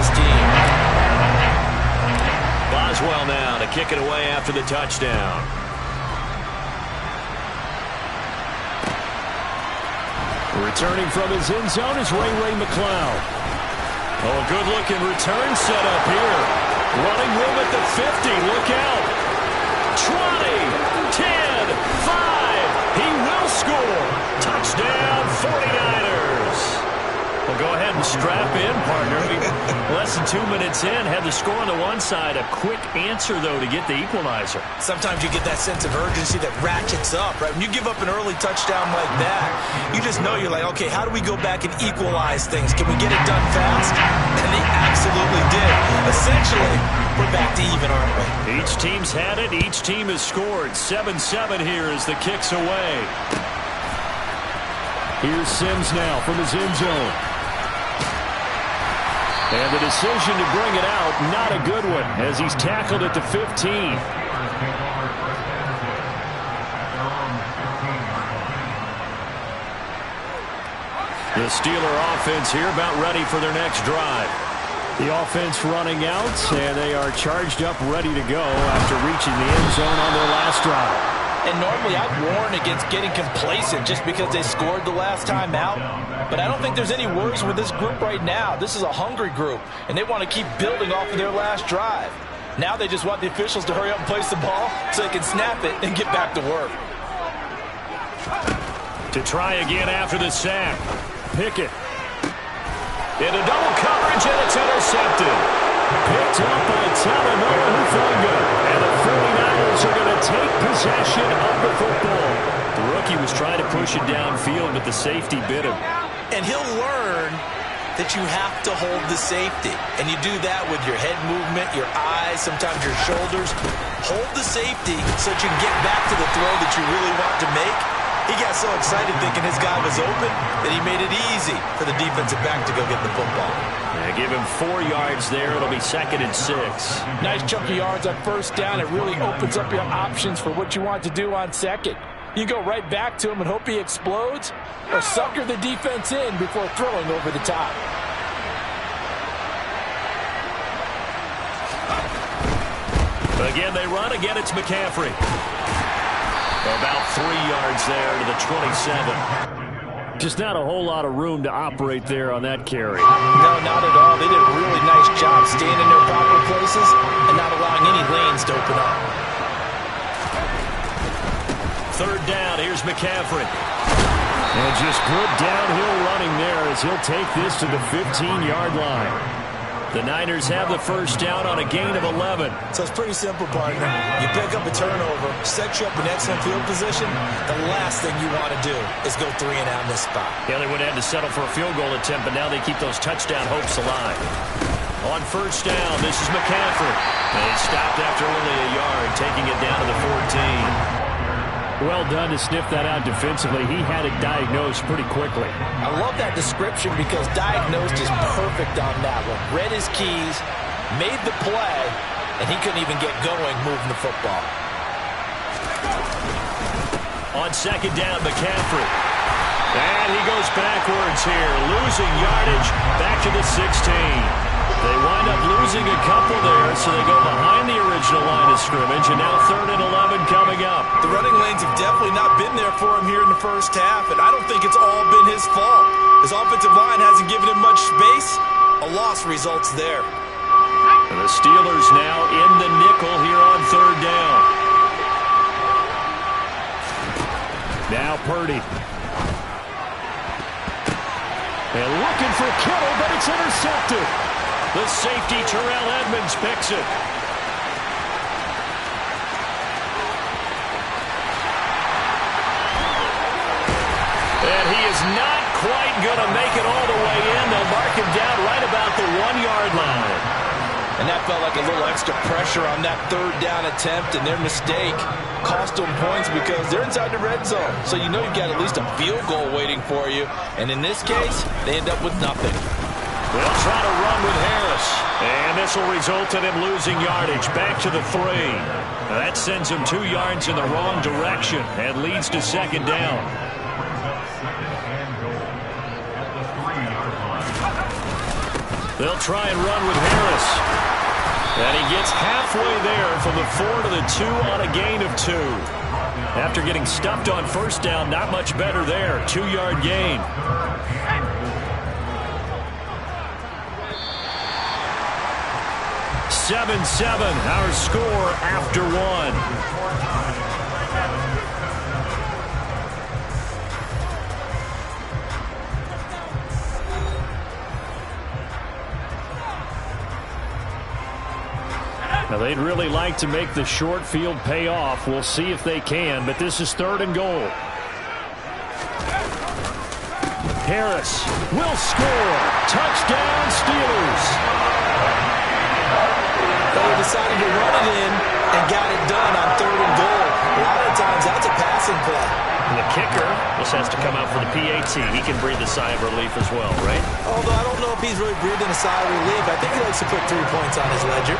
this team. Boswell now to kick it away after the touchdown. Returning from his end zone is Ray McCloud. Oh, a good-looking return set up here. Running room at the 50. Look out. 20, 10, 5. He will score. Touchdown, 49ers. Well, go ahead and strap in, partner. Less than 2 minutes in, had the score on the one side. A quick answer, though, to get the equalizer. Sometimes you get that sense of urgency that ratchets up, right? When you give up an early touchdown like that, you just know you're like, okay, how do we go back and equalize things? Can we get it done fast? And they absolutely did. Essentially, we're back to even, aren't we? Each team's had it. Each team has scored. 7-7 here as the kick's away. Here's Sims now from his end zone. And the decision to bring it out, not a good one, as he's tackled at the 15. The Steeler offense here about ready for their next drive. The offense running out, and they are charged up, ready to go after reaching the end zone on their last drive. And normally I'd warn against getting complacent just because they scored the last time out. But I don't think there's any worries with this group right now. This is a hungry group, and they want to keep building off of their last drive. Now they just want the officials to hurry up and place the ball so they can snap it and get back to work. To try again after the sack. Pickett. Into double coverage, and it's intercepted. Picked up by Talanoa Hufanga. And the 49ers are going to take possession of the football. The rookie was trying to push it downfield, but the safety bit him. And he'll learn that you have to hold the safety. And you do that with your head movement, your eyes, sometimes your shoulders. Hold the safety so that you can get back to the throw that you really want to make. He got so excited thinking his guy was open that he made it easy for the defensive back to go get the football. Yeah, give him 4 yards there. It'll be 2nd and 6. Nice chunk of yards on first down. It really opens up your options for what you want to do on second. You go right back to him and hope he explodes, or sucker the defense in before throwing over the top. Again, they run. Again, it's McCaffrey. About 3 yards there to the 27. Just not a whole lot of room to operate there on that carry. No, not at all. They did a really nice job staying in their proper places and not allowing any lanes to open up. 3rd down. Here's McCaffrey. And just good downhill running there as he'll take this to the 15-yard line. The Niners have the first down on a gain of 11. So it's pretty simple, partner. You pick up a turnover, set you up in excellent field position. The last thing you want to do is go 3 and out in this spot. Yeah, they would have had to settle for a field goal attempt, but now they keep those touchdown hopes alive. On first down, this is McCaffrey. And he stopped after only a yard, taking it down to the 14. Well done to sniff that out defensively. He had it diagnosed pretty quickly. I love that description because diagnosed is perfect on that one. Read his keys, made the play, and he couldn't even get going moving the football. On 2nd down, McCaffrey. And he goes backwards here, losing yardage back to the 16. They wind up losing a couple there, so they go behind the original line of scrimmage, and now 3rd and 11 coming up. The running lanes have definitely not been there for him here in the first half, and I don't think it's all been his fault. His offensive line hasn't given him much space. A loss results there. And the Steelers now in the nickel here on 3rd down. Now Purdy. And looking for Kittle, but it's intercepted. The safety, Terrell Edmonds, picks it. And he is not quite going to make it all the way in. They'll mark him down right about the 1-yard line. And that felt like a little extra pressure on that 3rd down attempt, and their mistake cost them points because they're inside the red zone. So you know you've got at least a field goal waiting for you. And in this case, they end up with nothing. They'll try to run with Harris. And this will result in him losing yardage back to the 3. That sends him 2 yards in the wrong direction and leads to 2nd down. They'll try and run with Harris. And he gets halfway there from the 4 to the 2 on a gain of 2. After getting stuffed on first down, not much better there. 2-yard gain. "7-7", our score after 1. Now, they'd really like to make the short field pay off. We'll see if they can, but this is 3rd and goal. Harris will score. Touchdown, Steelers. They decided to run it in and got it done on 3rd and goal. A lot of times, that's a passing play. And the kicker just has to come out for the PAT. He can breathe a sigh of relief as well, right? Although I don't know if he's really breathing a sigh of relief. I think he likes to put 3 points on his ledger.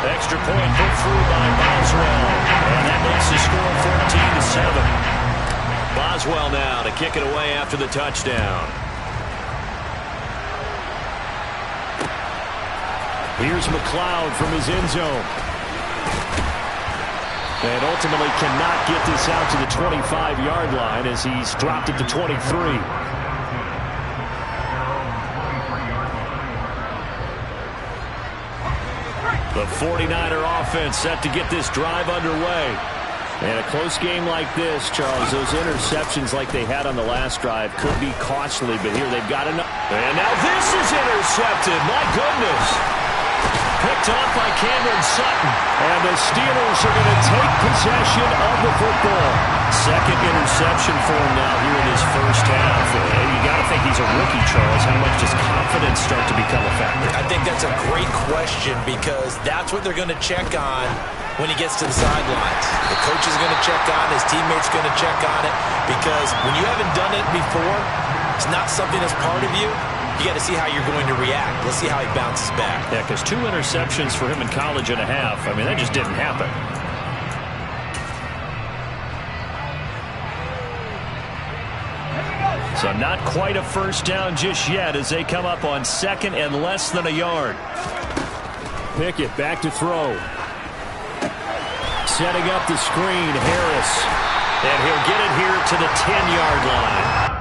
Extra point put through by Boswell. And that makes the score 14-7. Boswell now to kick it away after the touchdown. Here's McLeod from his end zone. And ultimately cannot get this out to the 25-yard line as he's dropped it to 23. The 49er offense set to get this drive underway. And a close game like this, Charles, those interceptions like they had on the last drive could be costly, but here they've got enough. And now this is intercepted. My goodness. Picked off by Cameron Sutton. And the Steelers are going to take possession of the football. Second interception for him now here in his first half. And you got to think he's a rookie, Charles. How much does confidence start to become a factor? I think that's a great question because that's what they're going to check on when he gets to the sidelines. The coach is going to check on, his teammates going to check on it, because when you haven't done it before, it's not something that's part of you. You got to see how you're going to react. Let's see how he bounces back. Yeah, because 2 interceptions for him in college and a half. I mean, that just didn't happen. So not quite a first down just yet as they come up on 2nd and less than a yard. Pickett back to throw. Setting up the screen, Harris. And he'll get it here to the 10-yard line.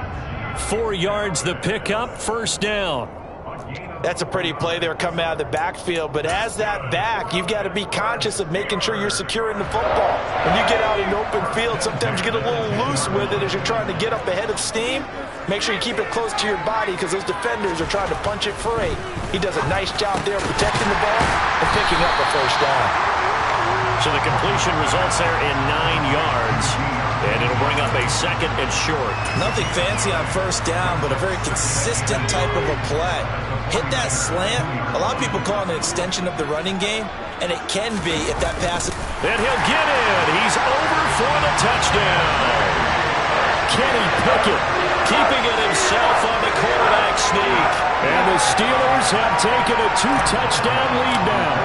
4 yards the pickup, first down. That's a pretty play there coming out of the backfield, but as that back, you've got to be conscious of making sure you're securing the football. When you get out in open field, sometimes you get a little loose with it as you're trying to get up ahead of steam. Make sure you keep it close to your body because those defenders are trying to punch it free. He does a nice job there protecting the ball and picking up a first down. So the completion results there in 9 yards. And it'll bring up a 2nd and short. Nothing fancy on first down, but a very consistent type of a play. Hit that slant. A lot of people call it an extension of the running game, and it can be if that pass. And he'll get it. He's over for the touchdown. Kenny Pickett keeping it himself on the quarterback sneak. And the Steelers have taken a 2-touchdown lead now.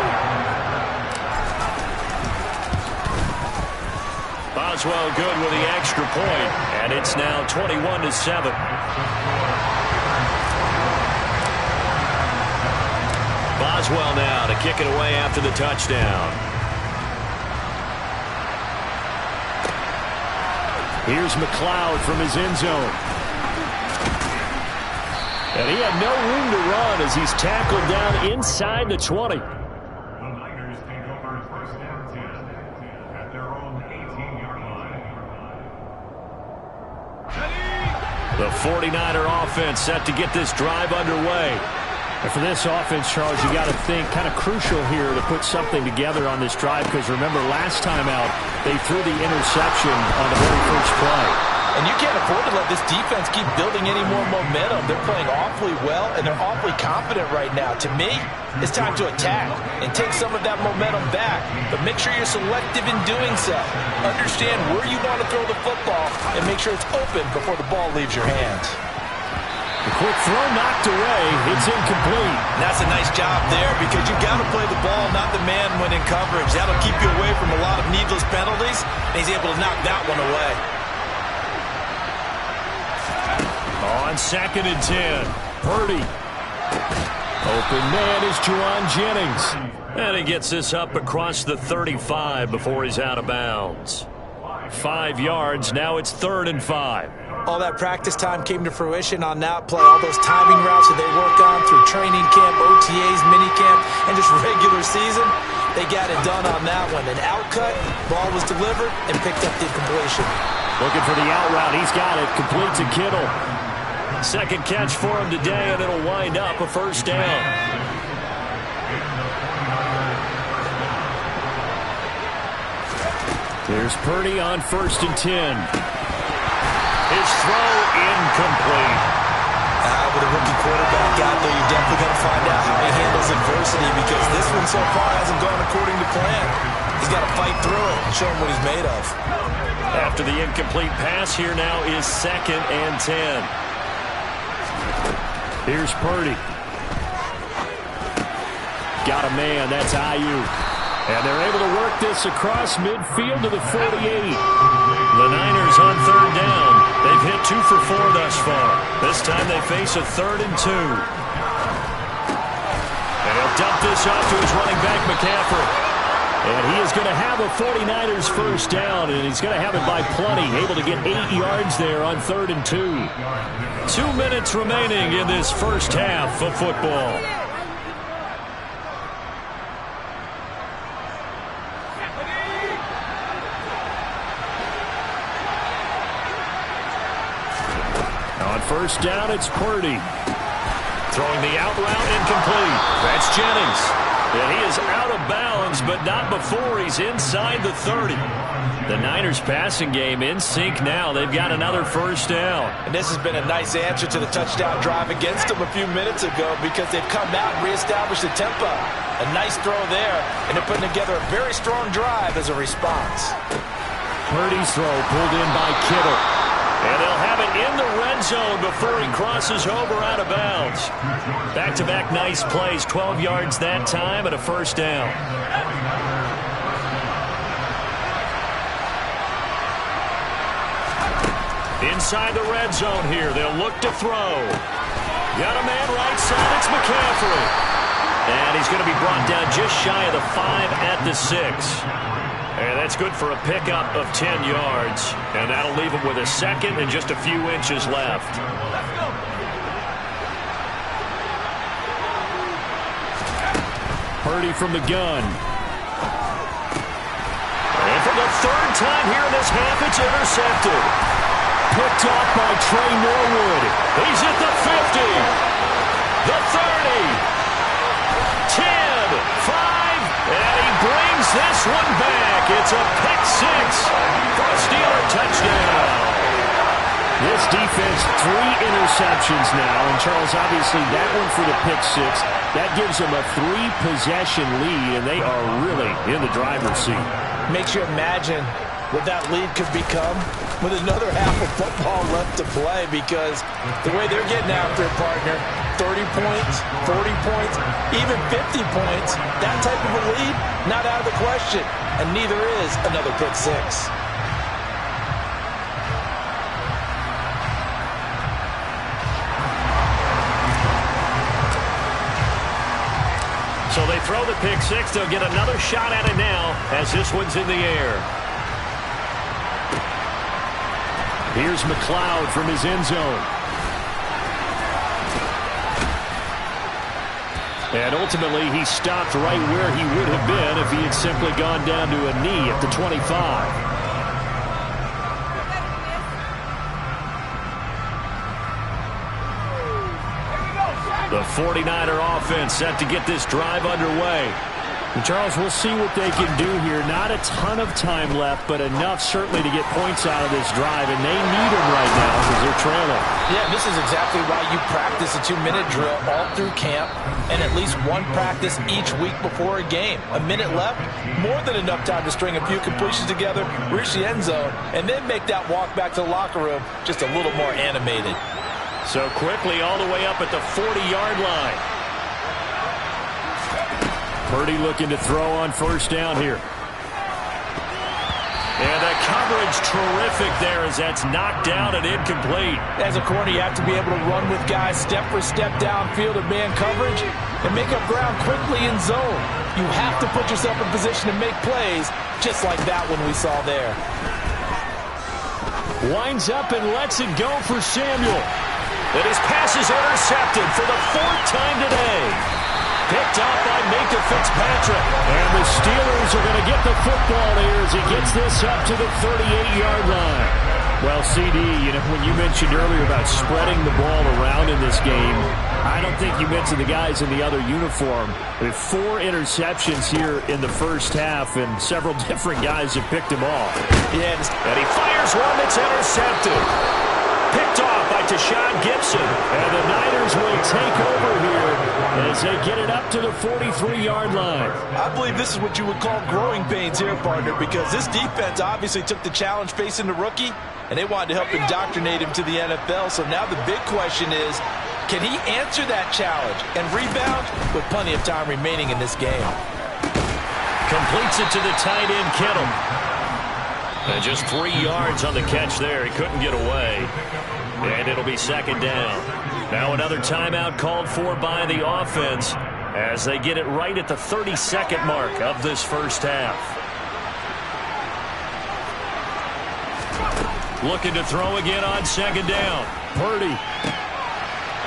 Boswell good with the extra point, and it's now 21-7. Boswell now to kick it away after the touchdown. Here's McLeod from his end zone. And he had no room to run as he's tackled down inside the 20. The 49er offense set to get this drive underway. And for this offense, Charles, you got to think kind of crucial here to put something together on this drive because remember last time out they threw the interception on the very first play. And you can't afford to let this defense keep building any more momentum. They're playing awfully well, and they're awfully confident right now. To me, it's time to attack and take some of that momentum back. But make sure you're selective in doing so. Understand where you want to throw the football and make sure it's open before the ball leaves your hands. The quick throw knocked away. It's incomplete. And that's a nice job there because you've got to play the ball, not the man when in coverage. That'll keep you away from a lot of needless penalties, and he's able to knock that one away. On 2nd and 10, Purdy. Open man is Juwan Jennings. And he gets this up across the 35 before he's out of bounds. 5 yards, now it's 3rd and 5. All that practice time came to fruition on that play. All those timing routes that they worked on through training camp, OTAs, minicamp, and just regular season, they got it done on that one. An out cut, ball was delivered, and picked up the completion. Looking for the out route. He's got it. Complete to Kittle. Second catch for him today, and it'll wind up a first down. There's Purdy on 1st and 10. His throw incomplete. With a rookie quarterback out there, you're definitely going to find out how he handles adversity, because this one so far hasn't gone according to plan. He's got to fight through it and show him what he's made of. After the incomplete pass, here now is 2nd and 10. Here's Purdy. Got a man, that's Ayuk. And they're able to work this across midfield to the 48. The Niners on 3rd down. They've hit 2 for 4 thus far. This time they face a 3rd and 2. And he'll dump this off to his running back, McCaffrey. And he is going to have a 49ers first down, and he's going to have it by plenty. Able to get 8 yards there on 3rd and 2. 2 minutes remaining in this first half of football. On 1st down, it's Purdy. Throwing the out route, incomplete. That's Jennings. And he is out of bounds, but not before he's inside the 30. The Niners passing game in sync now. They've got another first down. And this has been a nice answer to the touchdown drive against them a few minutes ago, because they've come out and reestablished the tempo. A nice throw there, and they're putting together a very strong drive as a response. Purdy's throw pulled in by Kittle. And they'll have it in the red zone before he crosses over out of bounds. Back-to-back nice plays, 12 yards that time and a first down. Inside the red zone here, they'll look to throw. Got a man right side, it's McCaffrey. And he's going to be brought down just shy of the 5 at the 6. And that's good for a pickup of 10 yards. And that'll leave him with a 2nd and just a few inches left. Purdy from the gun. And for the 3rd time here in this half, it's intercepted. Picked off by Trey Norwood. He's at the 50. The 30. 10. 5. And he brings this one back. It's a pick 6 for a Steeler touchdown. This defense, 3 interceptions now. And, Charles, obviously that one for the pick 6. That gives them a 3-possession lead, and they are really in the driver's seat. Makes you imagine what that lead could become with another half of football left to play, because the way they're getting after it, partner, 30 points, 40 points, even 50 points, that type of a lead, not out of the question. And neither is another pick 6. So they throw the pick 6. They'll get another shot at it now as this one's in the air. Here's McLeod from his end zone. And ultimately, he stopped right where he would have been if he had simply gone down to a knee at the 25. The 49er offense set to get this drive underway. And Charles, we'll see what they can do here. Not a ton of time left, but enough certainly to get points out of this drive, and they need them right now because they're trailing. Yeah, this is exactly why you practice a 2-minute drill all through camp, and at least one practice each week before a game. A minute left, more than enough time to string a few completions together, reach the end zone, and then make that walk back to the locker room just a little more animated. So quickly all the way up at the 40-yard line. Purdy looking to throw on first down here. And the coverage terrific there as that's knocked down and incomplete. As a corner, you have to be able to run with guys step for step downfield of man coverage. and make up ground quickly in zone. You have to put yourself in position to make plays, just like that one we saw there. Winds up and lets it go for Samuel. And his pass is intercepted for the 4th time today. Picked up by Minka Fitzpatrick. And the Steelers are going to get the football here as he gets this up to the 38-yard line. Well, CD, when you mentioned earlier about spreading the ball around in this game, I don't think you mentioned the guys in the other uniform. We have 4 interceptions here in the first half, and several different guys have picked him off. Yeah, and he fires one that's intercepted. Picked off by Tashawn Gibson. And the Niners will take over here as they get it up to the 43-yard line. I believe this is what you would call growing pains here, partner, because this defense obviously took the challenge facing the rookie, and they wanted to help indoctrinate him to the NFL. So now the big question is, can he answer that challenge and rebound with plenty of time remaining in this game? Completes it to the tight end, Kittle. And just 3 yards on the catch there. He couldn't get away. And it'll be 2nd down. Now another timeout called for by the offense as they get it right at the 32nd mark of this first half. Looking to throw again on 2nd down. Purdy.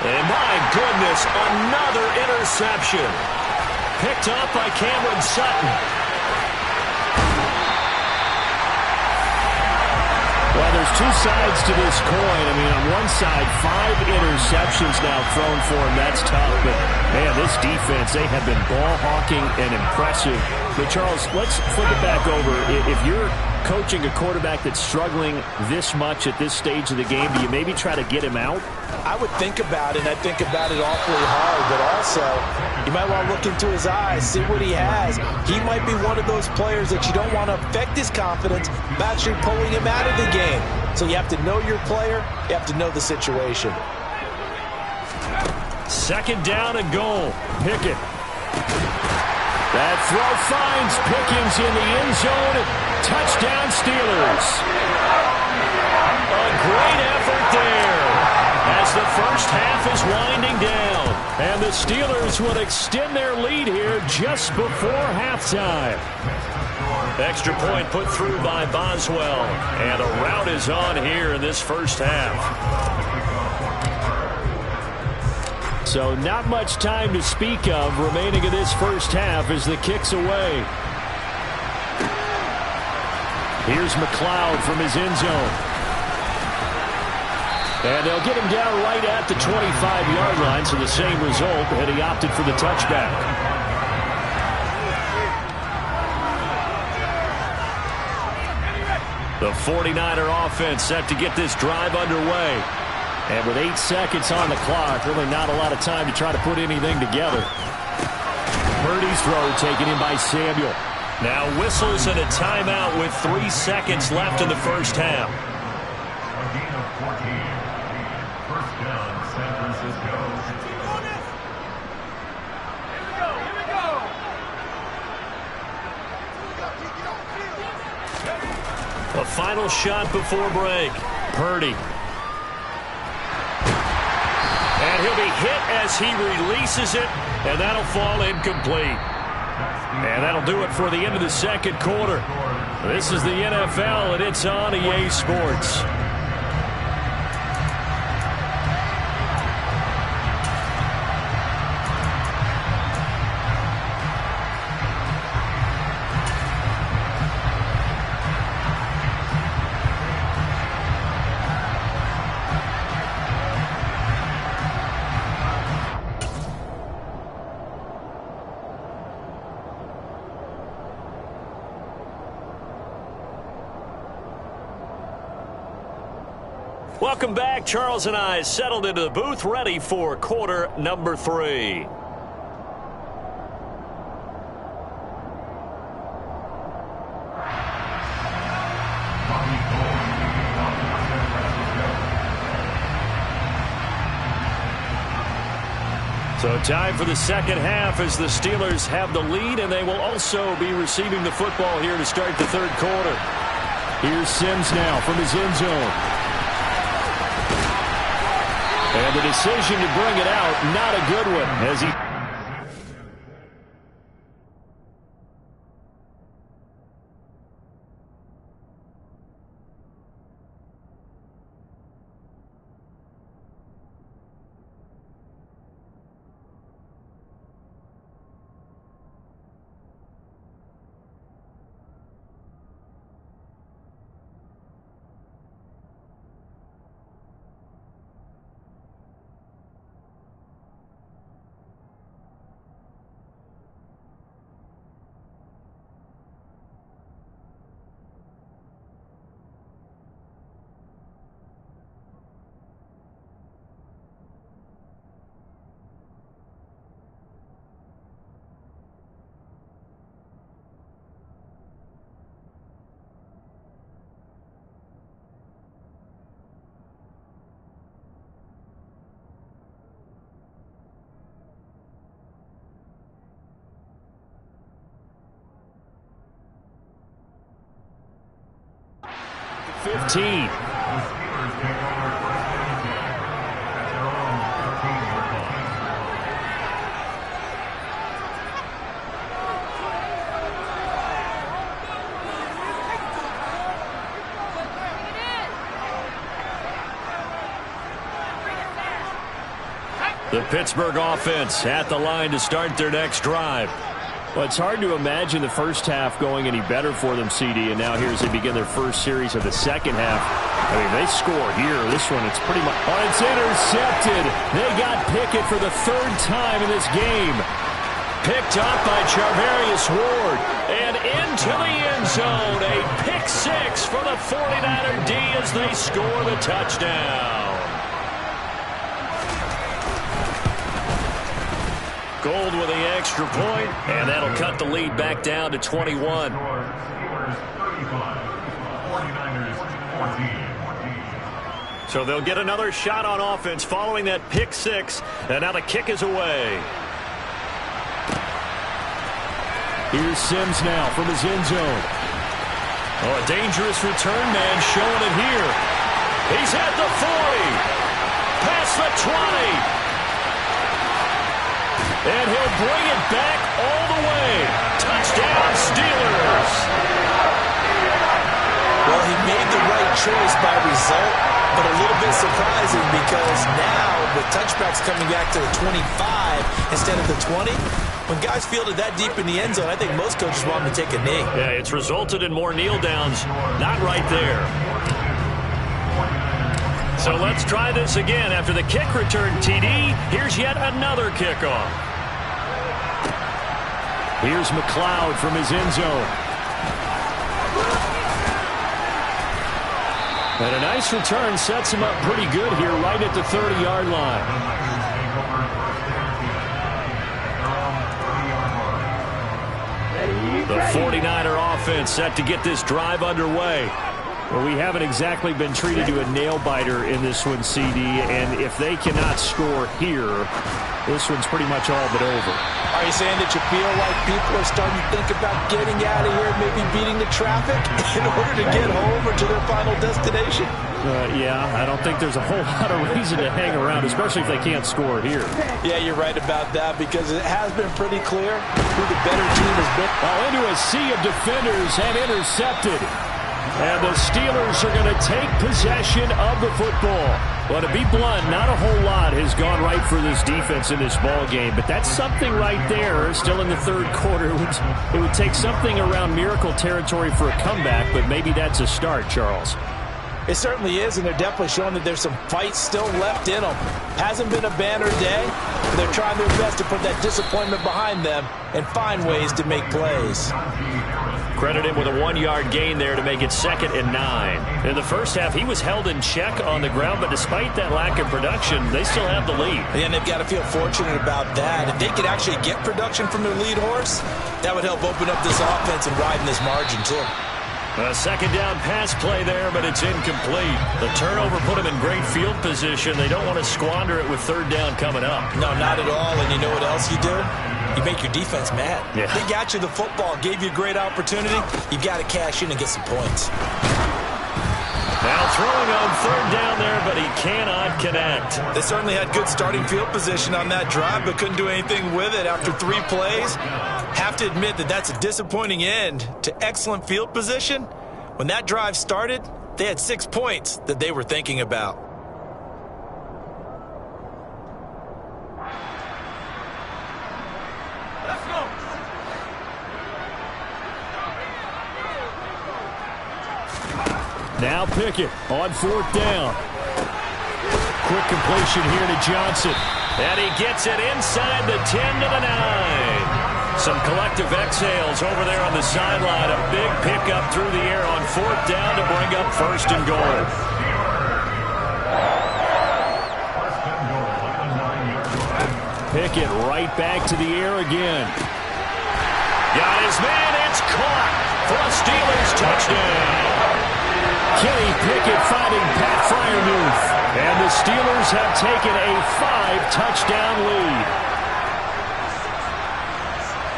And my goodness, another interception. Picked up by Cameron Sutton. Well, there's 2 sides to this coin. I mean, on one side, 5 interceptions now thrown for him. That's tough. But, man, this defense, they have been ball hawking and impressive. But, Charles, let's flip it back over. If you're coaching a quarterback that's struggling this much at this stage of the game, do you maybe try to get him out? I would think about it, and I think about it awfully hard. But also, you might want to look into his eyes, see what he has. He might be one of those players that you don't want to affect his confidence by actually pulling him out of the game. So you have to know your player. You have to know the situation. 2nd down and goal. Pickett. That throw finds Pickens in the end zone. Touchdown, Steelers. A great effort there as the first half is winding down. And the Steelers will extend their lead here just before halftime. Extra point put through by Boswell. And a rout is on here in this first half. So not much time to speak of remaining in this first half as the kick's away. Here's McLeod from his end zone. And they'll get him down right at the 25-yard line, so the same result, and he opted for the touchback. The 49er offense set to get this drive underway. And with 8 seconds on the clock, really not a lot of time to try to put anything together. Purdy's throw taken in by Samuel. Now whistles and a timeout with 3 seconds left in the first half. A final shot before break. Purdy. And he'll be hit as he releases it, and that'll fall incomplete. And that'll do it for the end of the second quarter. This is the NFL, and it's on EA Sports. Welcome back. Charles and I settled into the booth, ready for quarter number 3. So time for the second half as the Steelers have the lead, and they will also be receiving the football here to start the third quarter. Here's Sims now from his end zone. And the decision to bring it out, not a good one, as he... 15. The Pittsburgh offense at the line to start their next drive. Well, it's hard to imagine the first half going any better for them, CD, and now here as they begin their first series of the second half. I mean, they score here. This one, it's pretty much... Oh, it's intercepted. They got Pickett for the third time in this game. Picked up by Charvarius Ward. And into the end zone. A pick six for the 49er D as they score the touchdown. Gold with the extra point, and that'll cut the lead back down to 21. So they'll get another shot on offense following that pick six, and now the kick is away. Here's Sims now from his end zone. Oh, a dangerous return man showing it here. He's at the 40, past the 20. And he'll bring it back all the way. Touchdown, Steelers. Well, he made the right choice by result, but a little bit surprising because now with touchbacks coming back to the 25 instead of the 20, when guys fielded that deep in the end zone, I think most coaches want them to take a knee. Yeah, it's resulted in more kneel downs. Not right there. So let's try this again. After the kick return, TD, here's yet another kickoff. Here's McLeod from his end zone. And a nice return sets him up pretty good here right at the 30-yard line. The 49er offense set to get this drive underway. Well, we haven't exactly been treated to a nail-biter in this one, CD, and if they cannot score here, this one's pretty much all but over. Are you saying that you feel like people are starting to think about getting out of here, maybe beating the traffic in order to get home or to their final destination? Yeah, I don't think there's a whole lot of reason to hang around, especially if they can't score here. Yeah, you're right about that because it has been pretty clear who the better team has been. Into a sea of defenders and intercepted. And the Steelers are going to take possession of the football. Well, to be blunt, not a whole lot has gone right for this defense in this ball game, but that's something right there. Still in the third quarter, it would take something around miracle territory for a comeback, but maybe that's a start, Charles. It certainly is, and they're definitely showing that there's some fight still left in them. Hasn't been a banner day, but they're trying their best to put that disappointment behind them and find ways to make plays. Credit him with a 1-yard gain there to make it 2nd and 9. In the first half, he was held in check on the ground, but despite that lack of production, they still have the lead. And they've got to feel fortunate about that. If they could actually get production from their lead horse, that would help open up this offense and widen this margin, too. A second down pass play there, but it's incomplete. The turnover put them in great field position. They don't want to squander it with third down coming up. No, not at all. And you know what else you do? You make your defense mad. Yeah. They got you the football, gave you a great opportunity. You've got to cash in and get some points. Now throwing on third down there, but he cannot connect. They certainly had good starting field position on that drive, but couldn't do anything with it after 3 plays. Have to admit that that's a disappointing end to excellent field position. When that drive started, they had 6 points that they were thinking about. Let's go. Now Pickett on 4th down. Quick completion here to Johnson. And he gets it inside the 10 to the 9. Some collective exhales over there on the sideline. A big pickup through the air on 4th down to bring up 1st and goal. Pickett right back to the air again. Got his man. It's caught for a Steelers touchdown. Kenny Pickett finding Pat Freiermuth. And the Steelers have taken a 5-touchdown lead.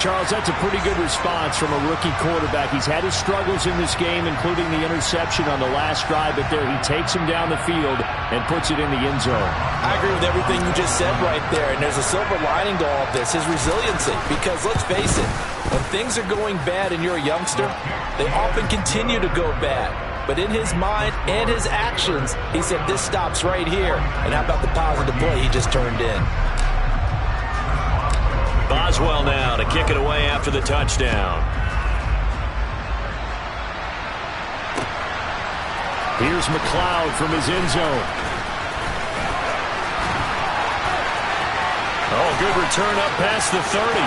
Charles, that's a pretty good response from a rookie quarterback. He's had his struggles in this game, including the interception on the last drive, but there he takes him down the field and puts it in the end zone. I agree with everything you just said right there, and there's a silver lining to all of this, his resiliency. Because let's face it, when things are going bad and you're a youngster, they often continue to go bad. But in his mind and his actions, he said, this stops right here. And how about the positive play he just turned in? Boswell now to kick it away after the touchdown. Here's McLeod from his end zone. Oh, good return up past the 30.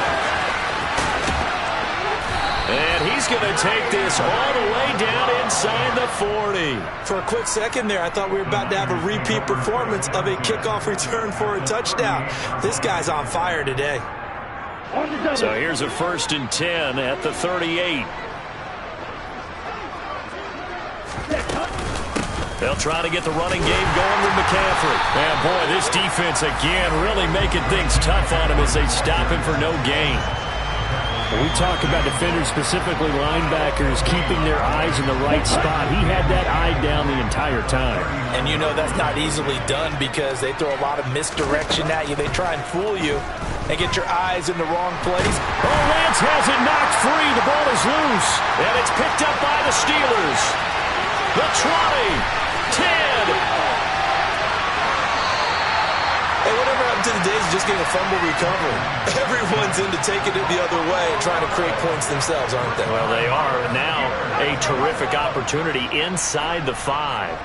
And he's going to take this all the way down inside the 40. For a quick second there, I thought we were about to have a repeat performance of a kickoff return for a touchdown. This guy's on fire today. So here's a 1st and 10 at the 38. They'll try to get the running game going with McCaffrey. And boy, this defense again really making things tough on him as they stop him for no gain. When we talk about defenders, specifically linebackers, keeping their eyes in the right spot, he had that eye down the entire time. And you know that's not easily done because they throw a lot of misdirection at you. They try and fool you and get your eyes in the wrong place. Oh, Lance has it knocked free. The ball is loose. And it's picked up by the Steelers. The 20, 10. Hey, whatever happened to the days of just getting a fumble recovery? Everyone's into taking it the other way and trying to create points themselves, aren't they? Well, they are. Now a terrific opportunity inside the 5.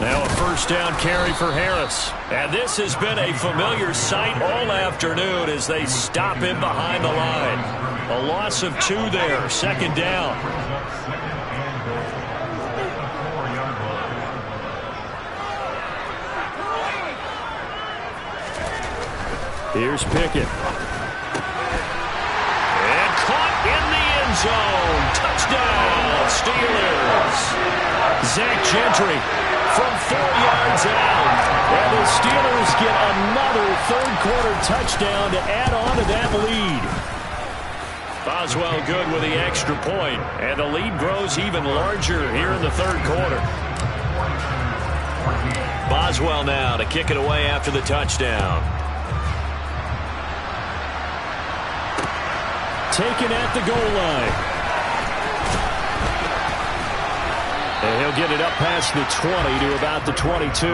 Now a 1st down carry for Harris. And this has been a familiar sight all afternoon as they stop him behind the line. A loss of 2 there, 2nd down. Here's Pickett. And caught in the end zone. Touchdown, Steelers. Zach Gentry from 4 yards out. And the Steelers get another 3rd-quarter touchdown to add on to that lead. Boswell good with the extra point. And the lead grows even larger here in the 3rd quarter. Boswell now to kick it away after the touchdown. Taken at the goal line. And he'll get it up past the 20 to about the 22.